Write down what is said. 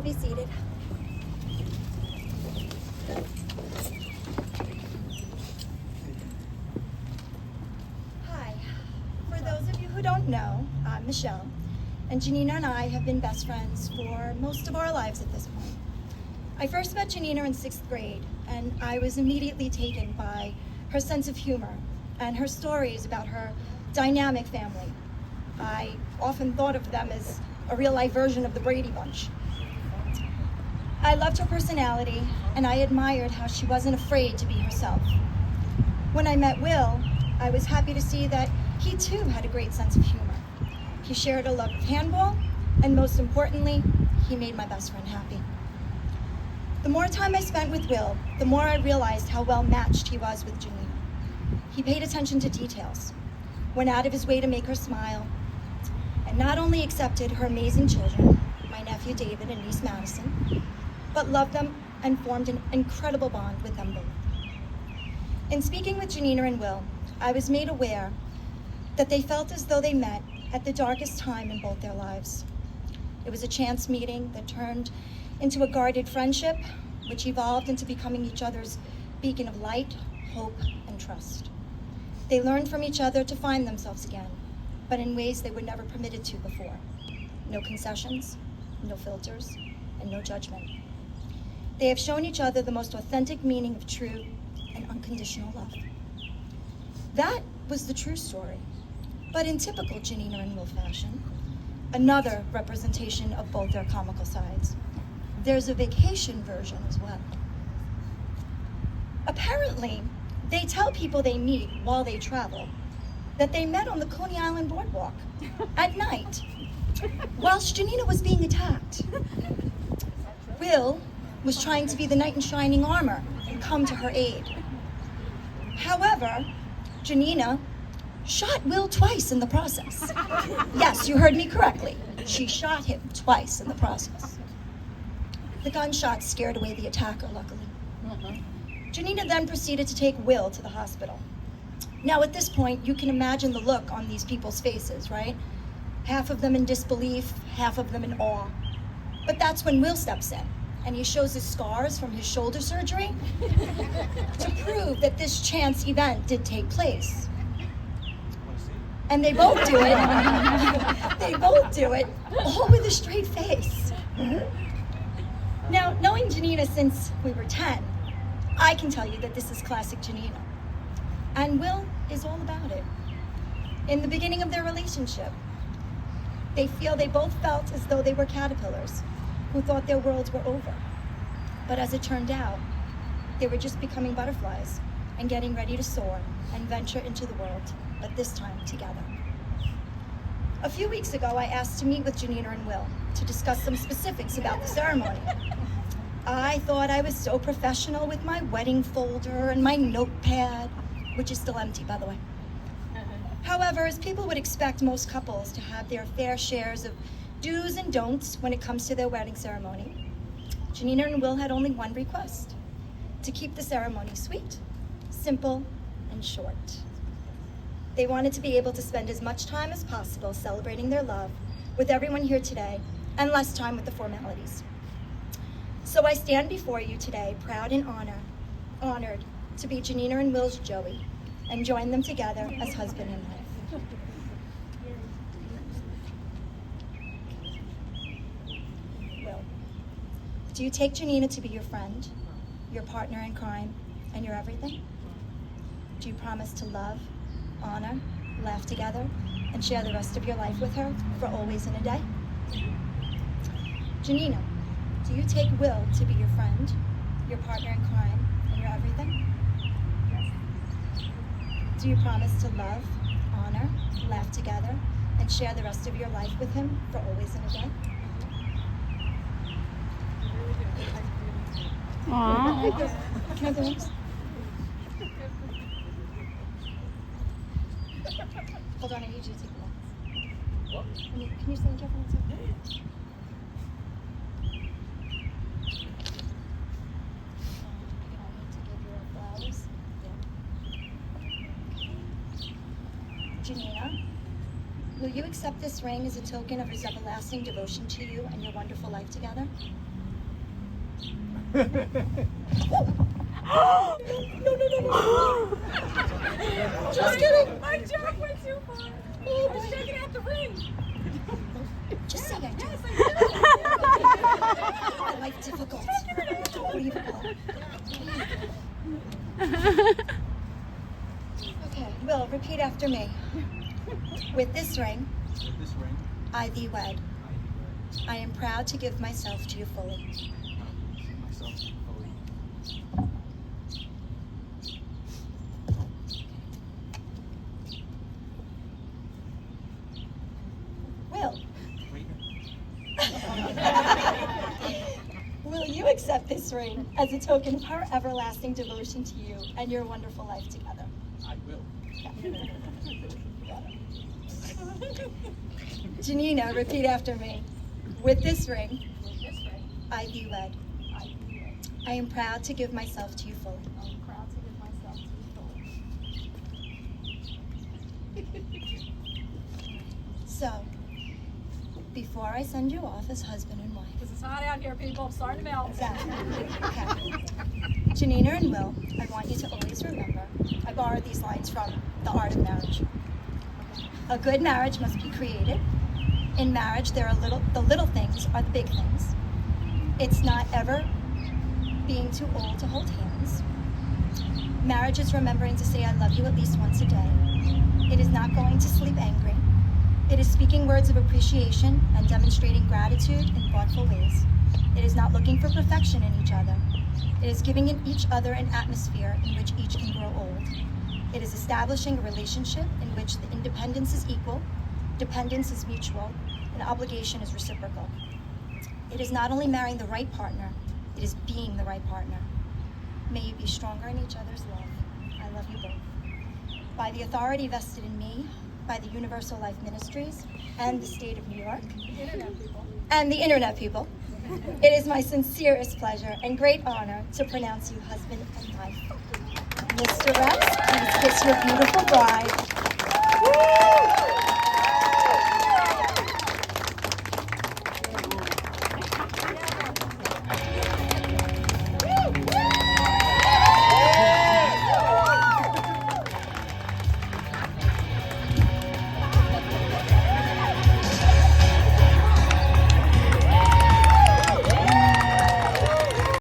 be seated. Hi. For those of you who don't know, I'm Michelle, and Janina and I have been best friends for most of our lives at this point. I first met Janina in 6th grade, and I was immediately taken by her sense of humor and her stories about her dynamic family. I often thought of them as a real-life version of the Brady Bunch. I loved her personality, and I admired how she wasn't afraid to be herself. When I met Will, I was happy to see that he too had a great sense of humor. He shared a love of handball, and most importantly, he made my best friend happy. The more time I spent with Will, the more I realized how well matched he was with Janina. He paid attention to details, went out of his way to make her smile, and not only accepted her amazing children, my nephew David and niece Madison, but loved them and formed an incredible bond with them both. In speaking with Janina and Will, I was made aware that they felt as though they met at the darkest time in both their lives. It was a chance meeting that turned into a guarded friendship, which evolved into becoming each other's beacon of light, hope, and trust. They learned from each other to find themselves again, but in ways they were never permitted to before. No concessions, no filters, and no judgment. They have shown each other the most authentic meaning of true and unconditional love. That was the true story, but in typical Janina and Will fashion, another representation of both their comical sides. There's a vacation version as well. Apparently, they tell people they meet while they travel that they met on the Coney Island boardwalk at night whilst Janina was being attacked. Will was trying to be the knight in shining armor and come to her aid. However, Janina shot Will twice in the process. Yes, you heard me correctly. She shot him twice in the process. The gunshot scared away the attacker, luckily. Janina then proceeded to take Will to the hospital. Now at this point, you can imagine the look on these people's faces, right? Half of them in disbelief, half of them in awe. But that's when Will steps in, and he shows his scars from his shoulder surgery to prove that this chance event did take place. And they both do it. They both do it, all with a straight face. Now, knowing Janina since we were 10, I can tell you that this is classic Janina. And Will is all about it. In the beginning of their relationship, they both felt as though they were caterpillars who thought their worlds were over. But as it turned out, they were just becoming butterflies and getting ready to soar and venture into the world, but this time together. A few weeks ago, I asked to meet with Janina and Will to discuss some specifics about the ceremony. I thought I was so professional with my wedding folder and my notepad, which is still empty, by the way. However, as people would expect most couples to have their fair shares of do's and don'ts when it comes to their wedding ceremony, Janina and Will had only one request: to keep the ceremony sweet, simple, and short. They wanted to be able to spend as much time as possible celebrating their love with everyone here today and less time with the formalities. So I stand before you today proud and honored to be Janina and Will's Joey and join them together as husband and wife. Will, do you take Janina to be your friend, your partner in crime, and your everything? Do you promise to love, honor, laugh together, and share the rest of your life with her for always and a day? Janina, do you take Will to be your friend, your partner in crime, and your everything? Yes. Do you promise to love, honor, laugh together, and share the rest of your life with him for always and a day? Aww. Can I have the rings? Hold on, I need you to take the rings. What? Can you stand careful one second? Janina, will you accept this ring as a token of his everlasting devotion to you and your wonderful life together? No. Just kidding. My joke went too far. I was checking out the ring. Just say I do. Yes, I My life difficult. Unbelievable. Okay, Will, repeat after me. With this ring, I thee wed. I am proud to give myself to you fully. Will. Will you accept this ring as a token of her everlasting devotion to you and your wonderful life together? I will. Janina, repeat after me. With this ring, I thee wed. I am proud to give myself to you fully. I'm proud to give myself to you fully. So, before I send you off as husband and wife, Because it's hot out here, people. I'm starting to melt. exactly. Okay. Janina and Will, I want you to always remember, I borrowed these lines from The Art of Marriage. A good marriage must be created. In marriage, the little things are the big things. It's not ever being too old to hold hands. Marriage is remembering to say I love you at least once a day. It is not going to sleep angry. It is speaking words of appreciation and demonstrating gratitude in thoughtful ways. It is not looking for perfection in each other. It is giving each other an atmosphere in which each can grow old. It is establishing a relationship in which the independence is equal, dependence is mutual, and obligation is reciprocal. It is not only marrying the right partner, it is being the right partner. May you be stronger in each other's love. I love you both. By the authority vested in me, by the Universal Life Ministries, and the state of New York, and the internet people, it is my sincerest pleasure and great honor to pronounce you husband and wife. Mr. Rex, please kiss your beautiful bride